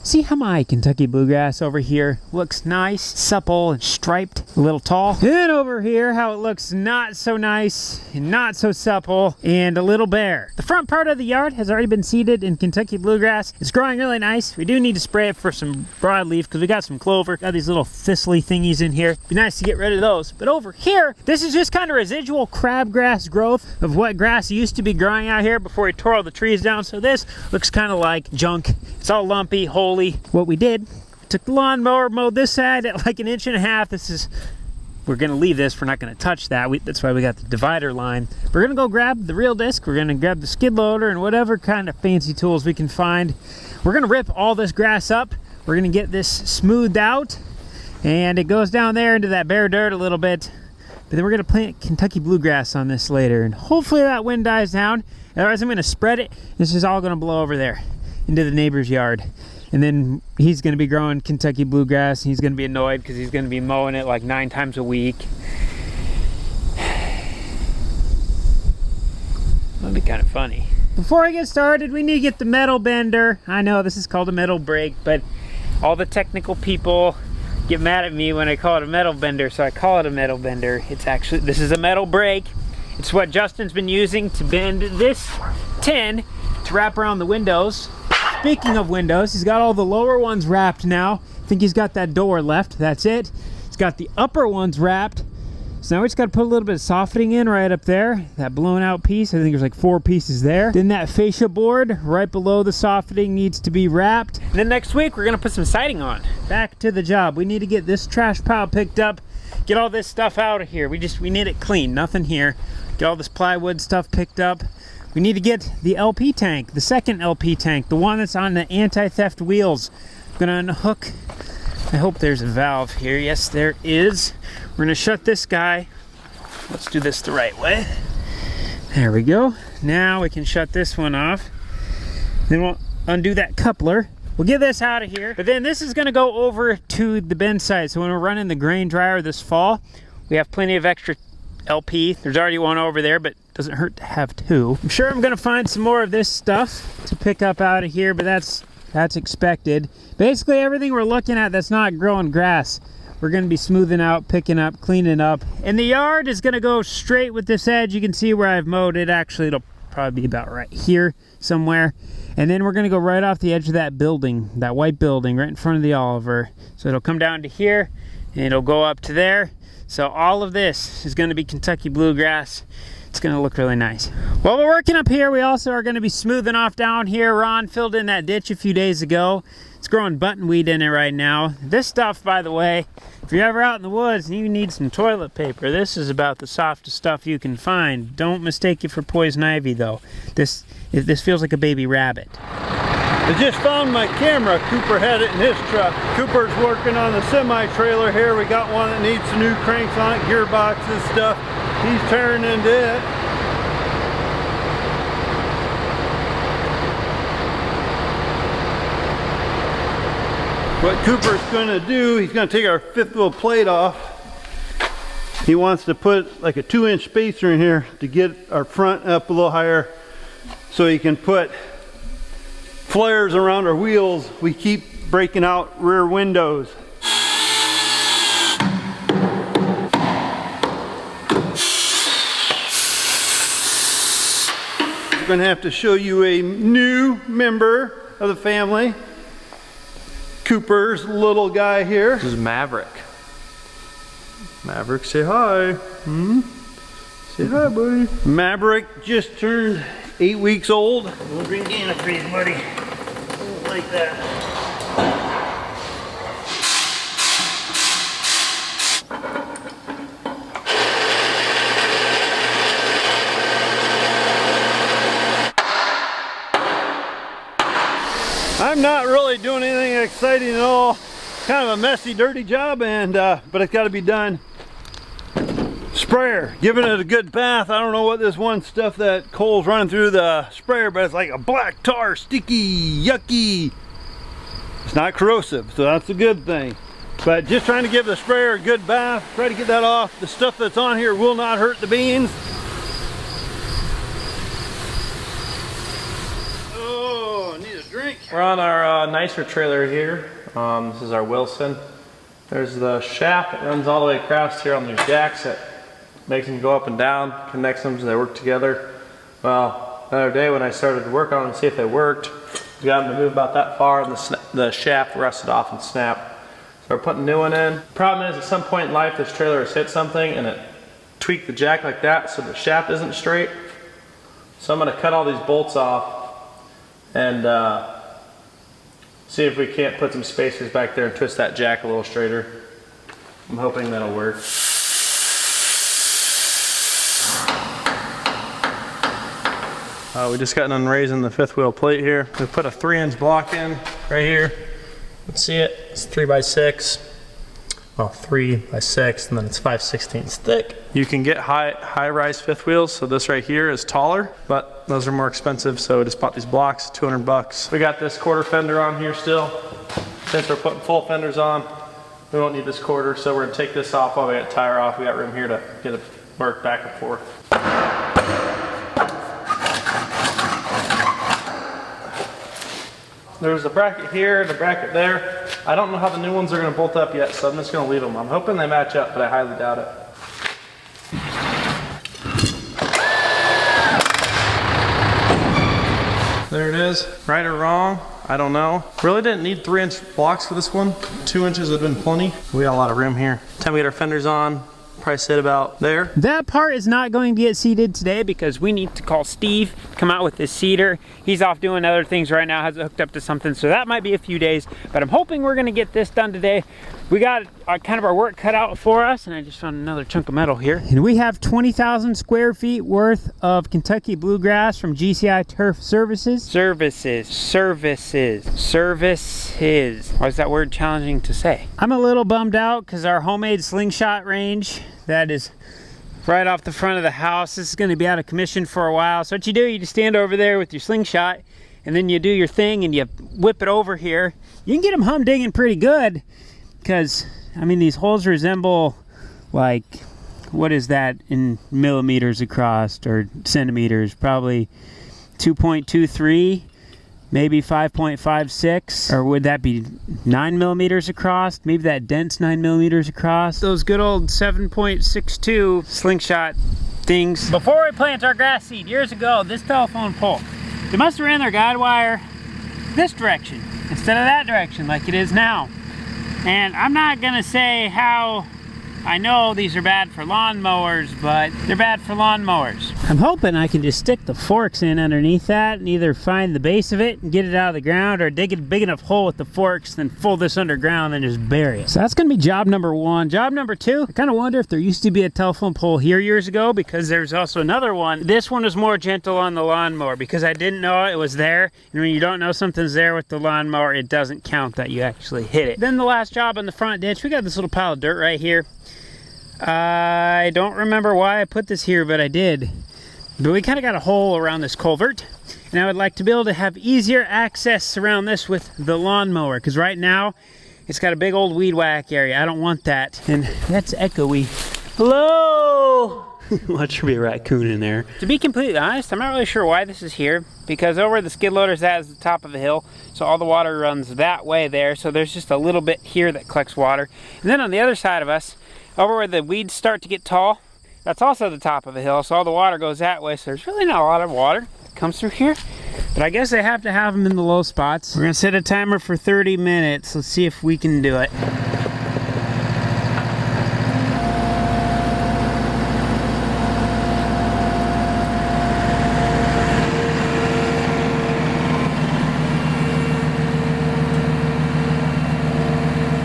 See how my Kentucky bluegrass over here looks nice, supple, and striped, a little tall? And then over here, how it looks not so nice, and not so supple, and a little bare. The front part of the yard has already been seeded in Kentucky bluegrass. It's growing really nice. We do need to spray it for some broadleaf because we got some clover. Got these little thistly thingies in here. Be nice to get rid of those. But over here, this is just kind of residual crabgrass growth of what grass used to be growing out here before we tore all the trees down. So this looks kind of like junk. It's all lumpy, holy. What we did, took the lawnmower, mowed this side at like 1.5 inches. This is, we're gonna leave this, we're not gonna touch that. That's why we got the divider line. We're gonna go grab the real disc, we're gonna grab the skid loader and whatever kind of fancy tools we can find. We're gonna rip all this grass up. We're gonna get this smoothed out, and it goes down there into that bare dirt a little bit. But then we're gonna plant Kentucky bluegrass on this later, and hopefully that wind dies down. Otherwise I'm gonna spread it. This is all gonna blow over there into the neighbor's yard. And then he's going to be growing Kentucky bluegrass. He's going to be annoyed because he's going to be mowing it like 9 times a week. That'd be kind of funny. Before I get started, we need to get the metal bender. I know this is called a metal brake, but all the technical people get mad at me when I call it a metal bender, so I call it a metal bender. It's actually, this is a metal brake. It's what Justin's been using to bend this tin to wrap around the windows. Speaking of windows, he's got all the lower ones wrapped now. I think he's got that door left, that's it. He's got the upper ones wrapped. So now we just gotta put a little bit of softening in right up there. That blown out piece, I think there's like 4 pieces there. Then that fascia board right below the softening needs to be wrapped. And then next week, we're gonna put some siding on. Back to the job. We need to get this trash pile picked up, get all this stuff out of here. We need it clean, nothing here. Get all this plywood stuff picked up. We need to get the LP tank, the second LP tank, the one that's on the anti-theft wheels. I'm gonna unhook, I hope there's a valve here. Yes, there is. We're gonna shut this guy. Let's do this the right way. There we go. Now we can shut this one off. Then we'll undo that coupler. We'll get this out of here. But then this is gonna go over to the bin site. So when we're running the grain dryer this fall, we have plenty of extra LP. There's already one over there, but doesn't hurt to have 2. I'm sure I'm gonna find some more of this stuff to pick up out of here, but that's expected. Basically everything we're looking at that's not growing grass, we're gonna be smoothing out, picking up, cleaning up. And the yard is gonna go straight with this edge. You can see where I've mowed it. Actually, it'll probably be about right here somewhere. And then we're gonna go right off the edge of that building, that white building right in front of the Oliver. So it'll come down to here and it'll go up to there. So all of this is gonna be Kentucky bluegrass. It's gonna look really nice. While we're working up here, we also are gonna be smoothing off down here. Ron filled in that ditch a few days ago. It's growing buttonweed in it right now. This stuff, by the way, if you're ever out in the woods and you need some toilet paper, this is about the softest stuff you can find. Don't mistake it for poison ivy though. This feels like a baby rabbit. I just found my camera. Cooper had it in his truck. Cooper's working on the semi-trailer here. We got one that needs some new cranks on it, gearboxes, stuff. He's tearing into it. What Cooper's going to do, he's going to take our 5th wheel plate off. He wants to put like a 2-inch spacer in here to get our front up a little higher so he can put flares around our wheels. We keep breaking out rear windows. I'm going to have to show you a new member of the family. Cooper's little guy here. This is Maverick. Maverick, say hi. Say hi, buddy. Maverick just turned 8 weeks old. We'll bring Dana for you, buddy. Like that. I'm not really doing anything exciting at all. Kind of a messy, dirty job, and but it's got to be done. Sprayer, giving it a good bath. I don't know what this one stuff that Cole's running through the sprayer, but it's like a black tar, sticky, yucky. It's not corrosive, so that's a good thing. But just trying to give the sprayer a good bath, try to get that off. The stuff that's on here will not hurt the beans. Oh, I need a drink. We're on our nicer trailer here. This is our Wilson. There's the shaft that runs all the way across here on these jacks that makes them go up and down, connects them so they work together. Well, the other day when I started to work on them to see if they worked, we got them to move about that far and the shaft rusted off and snapped. So we're putting a new one in. Problem is, at some point in life, this trailer has hit something and it tweaked the jack like that so the shaft isn't straight. So I'm going to cut all these bolts off and see if we can't put some spacers back there and twist that jack a little straighter. I'm hoping that'll work. We just got done raising the fifth wheel plate here. We put a 3-inch block in right here. Let's see it. It's 3x6. Well, 3x6, and then it's 5/16 thick. You can get high-rise fifth wheels, so this right here is taller, but those are more expensive, so I just bought these blocks, $200. We got this quarter fender on here still. Since we're putting full fenders on, we won't need this quarter, so we're gonna take this off while we got the tire off. We got room here to get it worked back and forth. There's a bracket here and a bracket there. I don't know how the new ones are going to bolt up yet, so I'm just going to leave them. I'm hoping they match up, but I highly doubt it. There it is. Right or wrong, I don't know. Really didn't need 3-inch blocks for this one. 2 inches would have been plenty. We got a lot of room here. Time we get our fenders on, probably sit about there. That part is not going to get seated today because we need to call Steve to come out with this seeder. He's off doing other things right now, has it hooked up to something, so that might be a few days, but I'm hoping we're gonna get this done today. We got kind of our work cut out for us, and I just found another chunk of metal here. And we have 20,000 square feet worth of Kentucky bluegrass from GCI Turf Services. Services. Why is that word challenging to say? I'm a little bummed out because our homemade slingshot range that is right off the front of the house, this is going to be out of commission for a while. So what you do, you just stand over there with your slingshot and then you do your thing and you whip it over here. You can get them humdinging pretty good because, I mean, these holes resemble, like, what is that in millimeters across or centimeters? Probably 2.23. Maybe 5.56, or would that be 9 millimeters across? Maybe that dent's 9 millimeters across. Those good old 7.62 slingshot things. Before we plant our grass seed years ago, this telephone pole, they must have ran their guide wire this direction instead of that direction like it is now. And I'm not gonna say how I know these are bad for lawnmowers, but they're bad for lawnmowers. I'm hoping I can just stick the forks in underneath that and either find the base of it and get it out of the ground, or dig a big enough hole with the forks, then fold this underground and just bury it. So that's gonna be job number 1. Job number 2, I kind of wonder if there used to be a telephone pole here years ago, because there's also another one. This one is more gentle on the lawnmower because I didn't know it was there. And when you don't know something's there with the lawnmower, it doesn't count that you actually hit it. Then the last job on the front ditch, we got this little pile of dirt right here. I don't remember why I put this here, but I did. But we kind of got a hole around this culvert, and I would like to be able to have easier access around this with the lawnmower, because right now it's got a big old weed whack area. I don't want that. And that's echoey. Hello! Watch there be a raccoon in there. To be completely honest, I'm not really sure why this is here, because over where the skid loader's at is the top of a hill, so all the water runs that way there, so there's just a little bit here that collects water. And then on the other side of us, over where the weeds start to get tall, that's also the top of a hill, so all the water goes that way, so there's really not a lot of water that comes through here. But I guess I have to have them in the low spots. We're gonna set a timer for 30 minutes. Let's see if we can do it.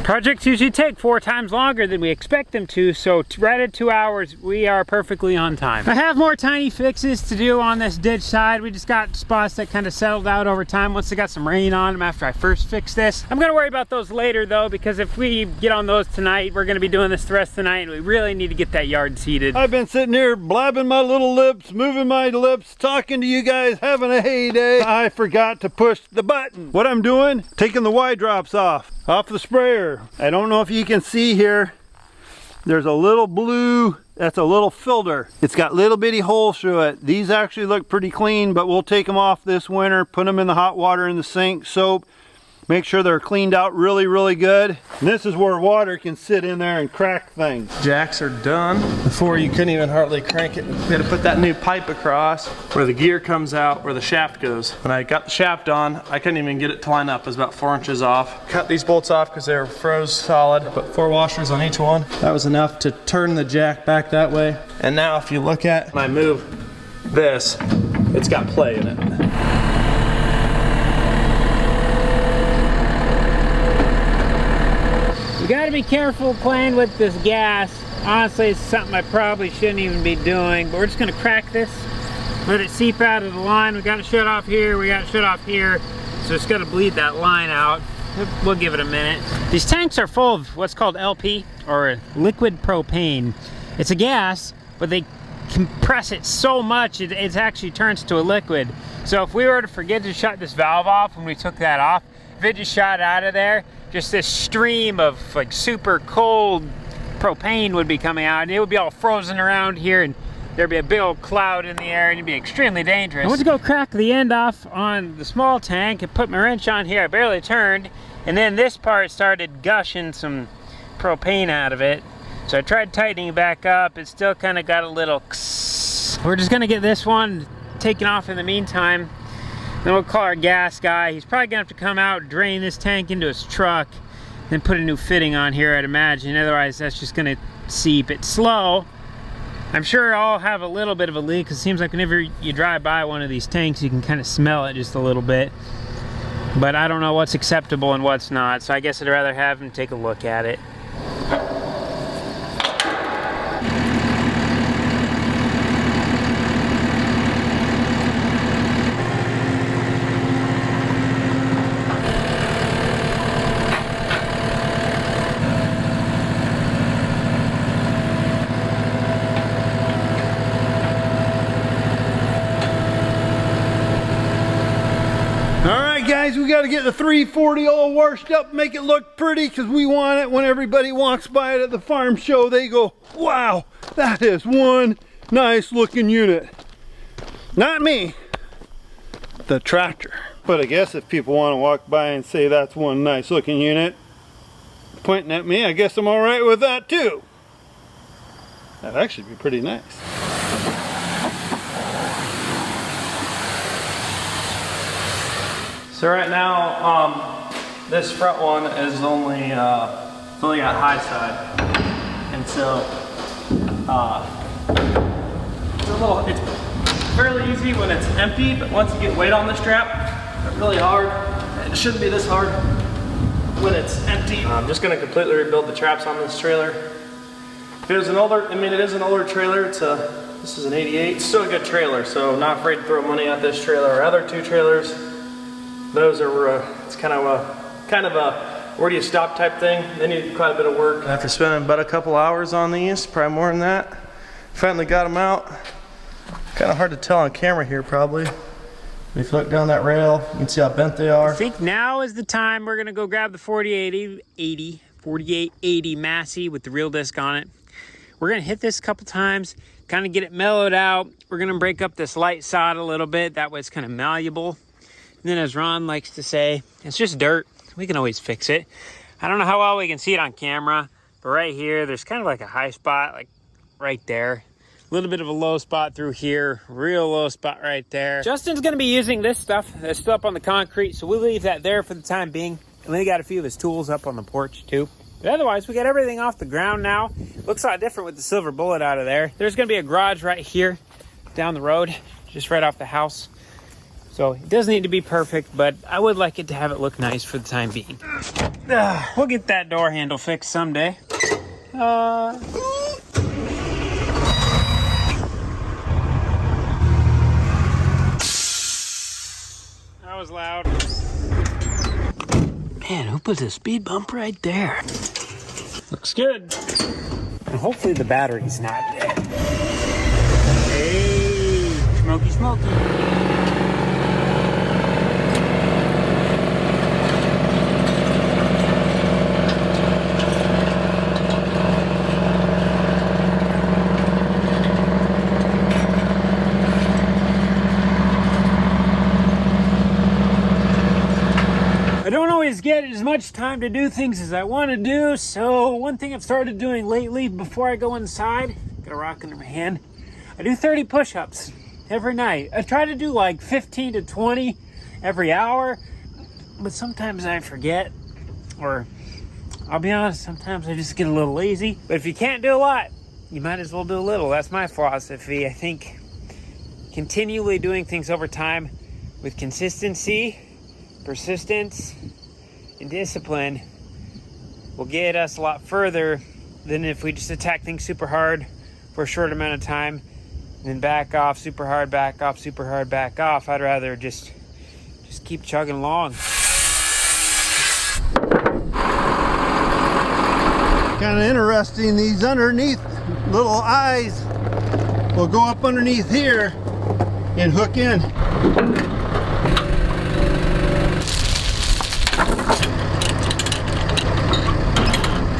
Projects usually take 4 times longer than we expect them to, so right at 2 hours, we are perfectly on time. I have more tiny fixes to do on this ditch side. We just got spots that kind of settled out over time once they got some rain on them after I first fixed this. I'm gonna worry about those later though, because if we get on those tonight, we're gonna be doing this the rest of the night, and we really need to get that yard seeded. I've been sitting here blabbing my little lips, moving my lips, talking to you guys, having a heyday. I forgot to push the button. What I'm doing, taking the Y drops off the sprayer. I don't know if you can see here. there's a little blue, that's a little filter. It's got little bitty holes through it. These actually look pretty clean, but we'll take them off this winter, put them in the hot water in the sink, soap, make sure they're cleaned out really, really good. And this is where water can sit in there and crack things. Jacks are done. Before you couldn't even hardly crank it. We had to put that new pipe across where the gear comes out, where the shaft goes. When I got the shaft on, I couldn't even get it to line up. It was about 4 inches off. Cut these bolts off because they were froze solid. Put 4 washers on each one. That was enough to turn the jack back that way. And now if you look at, when I move this, it's got play in it. You gotta be careful playing with this gas. Honestly, it's something I probably shouldn't even be doing, but we're just gonna crack this, let it seep out of the line. We gotta shut off here, we gotta shut off here, so it's gotta bleed that line out. We'll give it a minute. These tanks are full of what's called LP, or liquid propane. It's a gas, but they compress it so much it actually turns to a liquid. So if we were to forget to shut this valve off when we took that off, if it just shot out of there, just this stream of like super cold propane would be coming out, and it would be all frozen around here, and there'd be a big old cloud in the air, and it'd be extremely dangerous. I went to go crack the end off on the small tank and put my wrench on here. I barely turned, and then this part started gushing some propane out of it. So I tried tightening it back up. It still kind of got a little We're just gonna get this one taken off in the meantime. Then we'll call our gas guy. He's probably gonna have to come out, drain this tank into his truck, then put a new fitting on here, I'd imagine. Otherwise, that's just gonna seep. It's slow. I'm sure I'll have a little bit of a leak, because it seems like whenever you drive by one of these tanks, you can kind of smell it just a little bit. But I don't know what's acceptable and what's not, so I guess I'd rather have him take a look at it. Guys, we got to get the 340 all washed up, make it look pretty, because we want it when everybody walks by it at the farm show, they go, wow, that is one nice looking unit. Not me, the tractor. But I guess if people want to walk by and say that's one nice looking unit, pointing at me, I guess I'm all right with that too. That'd actually be pretty nice. So right now, this front one is only it's only got high side, and so it's fairly easy when it's empty. But once you get weight on the strap, it's really hard. It shouldn't be this hard when it's empty. I'm just going to completely rebuild the traps on this trailer. If it was an older, it is an older trailer. This is an '88. It's still a good trailer, so I'm not afraid to throw money at this trailer. Our other two trailers, those are, it's kind of a where do you stop type thing. They need quite a bit of work. After spending about a couple hours on these, probably more than that, finally got them out. Kind of hard to tell on camera here probably. If you look down that rail, you can see how bent they are. I think now is the time we're gonna go grab the 4880 Massey with the real disc on it. We're gonna hit this a couple times, kind of get it mellowed out. We're gonna break up this light sod a little bit, that way it's kind of malleable. And then as Ron likes to say, it's just dirt. We can always fix it. I don't know how well we can see it on camera, but right here, there's kind of like a high spot, like right there. A little bit of a low spot through here, real low spot right there. Justin's gonna be using this stuff that's still up on the concrete, so we'll leave that there for the time being. And then he got a few of his tools up on the porch too. But otherwise, we got everything off the ground now. Looks a lot different with the silver bullet out of there. There's gonna be a garage right here down the road, just right off the house. So it doesn't need to be perfect, but I would like it to have it look nice for the time being. We'll get that door handle fixed someday. That was loud. Man, who put a speed bump right there? Looks good. And hopefully the battery's not dead. Hey, smoky, smoky. much time to do things as I want to do. So one thing I've started doing lately before I go inside, got a rock under my hand, I do 30 push-ups every night. I try to do like 15 to 20 every hour, but sometimes I forget, or I'll be honest, sometimes I just get a little lazy. But if you can't do a lot, you might as well do a little. That's my philosophy. I think continually doing things over time with consistency, persistence, and discipline will get us a lot further than if we just attack things super hard for a short amount of time and then back off super hard, back off super hard, back off. I'd rather just keep chugging along. Kind of interesting, these underneath little eyes will go up underneath here and hook in.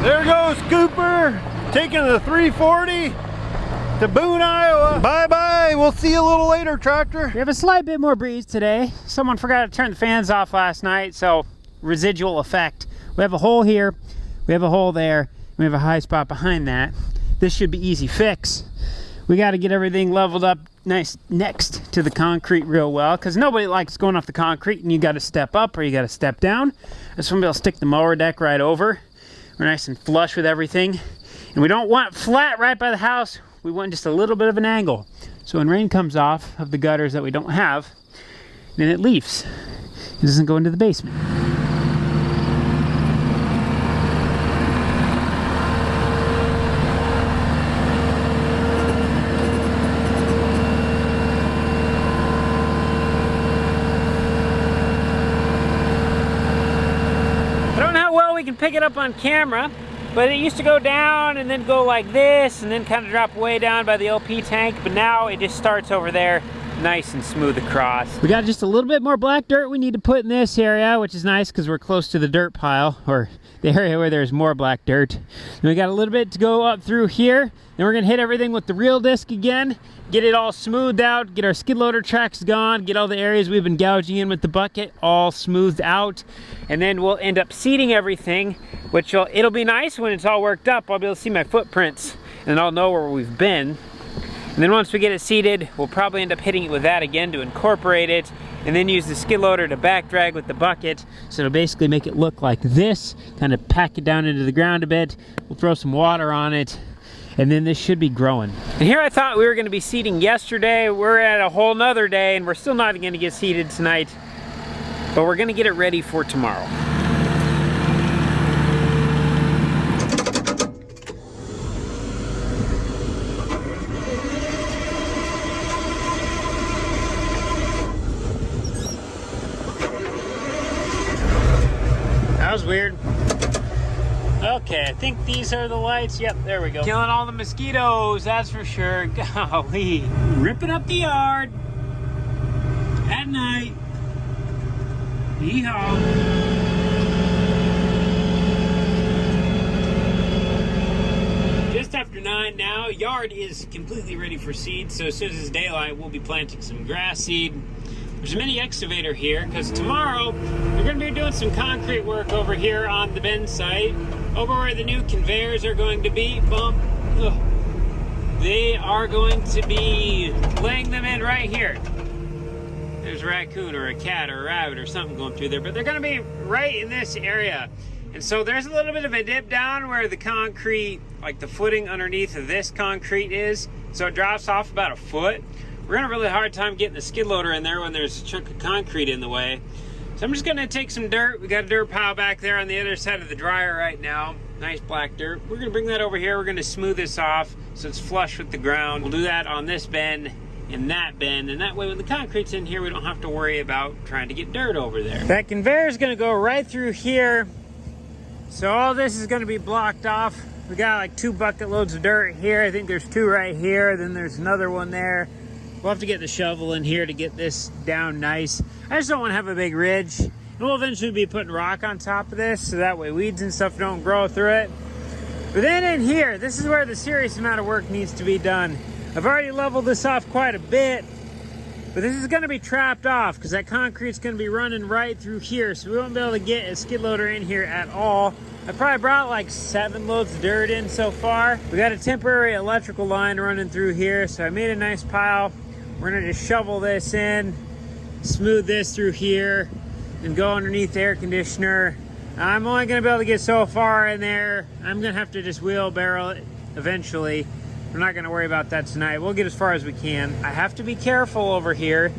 There goes Cooper, taking the 340 to Boone, Iowa. Bye-bye, we'll see you a little later, tractor. We have a slight bit more breeze today. Someone forgot to turn the fans off last night, so residual effect. We have a hole here, we have a hole there, we have a high spot behind that. This should be easy fix. We got to get everything leveled up nice next to the concrete real well, because nobody likes going off the concrete and you got to step up or you got to step down. I just want to be able to stick the mower deck right over. We're nice and flush with everything. And we don't want flat right by the house. We want just a little bit of an angle. So when rain comes off of the gutters that we don't have, then it leaves. It doesn't go into the basement. Pick it up on camera, but it used to go down and then go like this and then kind of drop way down by the LP tank, but now it just starts over there nice and smooth across. We got just a little bit more black dirt we need to put in this area, which is nice because we're close to the dirt pile, or the area where there's more black dirt. And we got a little bit to go up through here. Then we're gonna hit everything with the real disc again, get it all smoothed out, get our skid loader tracks gone, get all the areas we've been gouging in with the bucket all smoothed out, and then we'll end up seeding everything, which it'll be nice when it's all worked up. I'll be able to see my footprints and I'll know where we've been. And then once we get it seeded, we'll probably end up hitting it with that again to incorporate it, and then use the skid loader to back drag with the bucket. So it'll basically make it look like this, kind of pack it down into the ground a bit. We'll throw some water on it, and then this should be growing. And here I thought we were gonna be seeding yesterday. We're at a whole nother day, and we're still not gonna get seeded tonight, but we're gonna get it ready for tomorrow. That was weird. Okay, I think these are the lights. Yep, there we go. Killing all the mosquitoes, that's for sure. Golly. Ripping up the yard at night. Yeehaw. Just after 9 now. Yard is completely ready for seed, so as soon as it's daylight, we'll be planting some grass seed. There's a mini excavator here because tomorrow we're going to be doing some concrete work over here on the bend site, over where the new conveyors are going to be. They are going to be laying them in right here. There's a raccoon or a cat or a rabbit or something going through there, but they're going to be right in this area. And so there's a little bit of a dip down where the concrete, like the footing underneath of this concrete is, so it drops off about a foot. We're having a really hard time getting the skid loader in there when there's a chunk of concrete in the way. So I'm just gonna take some dirt. We got a dirt pile back there on the other side of the dryer right now. Nice black dirt. We're gonna bring that over here. We're gonna smooth this off so it's flush with the ground. We'll do that on this bend and that bend, and that way when the concrete's in here, we don't have to worry about trying to get dirt over there. That conveyor is gonna go right through here. So all this is gonna be blocked off. We got like 2 bucket loads of dirt here. I think there's 2 right here. Then there's another one there. We'll have to get the shovel in here to get this down nice. I just don't want to have a big ridge. And we'll eventually be putting rock on top of this so that way weeds and stuff don't grow through it. But then in here, this is where the serious amount of work needs to be done. I've already leveled this off quite a bit. But this is gonna be trapped off because that concrete's gonna be running right through here, so we won't be able to get a skid loader in here at all. I probably brought like 7 loads of dirt in so far. We got a temporary electrical line running through here, so I made a nice pile. We're gonna just shovel this in, smooth this through here, and go underneath the air conditioner. I'm only gonna be able to get so far in there. I'm gonna have to just wheelbarrow it eventually. We're not gonna worry about that tonight. We'll get as far as we can. I have to be careful over here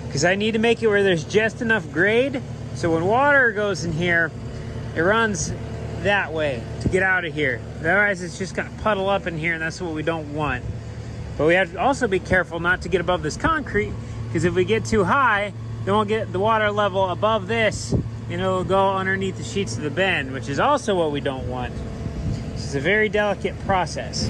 because I need to make it where there's just enough grade so when water goes in here, it runs that way to get out of here. Otherwise it's just gonna puddle up in here, and that's what we don't want. But we have to also be careful not to get above this concrete, because if we get too high, then we'll get the water level above this and it'll go underneath the sheets of the bend, which is also what we don't want. This is a very delicate process.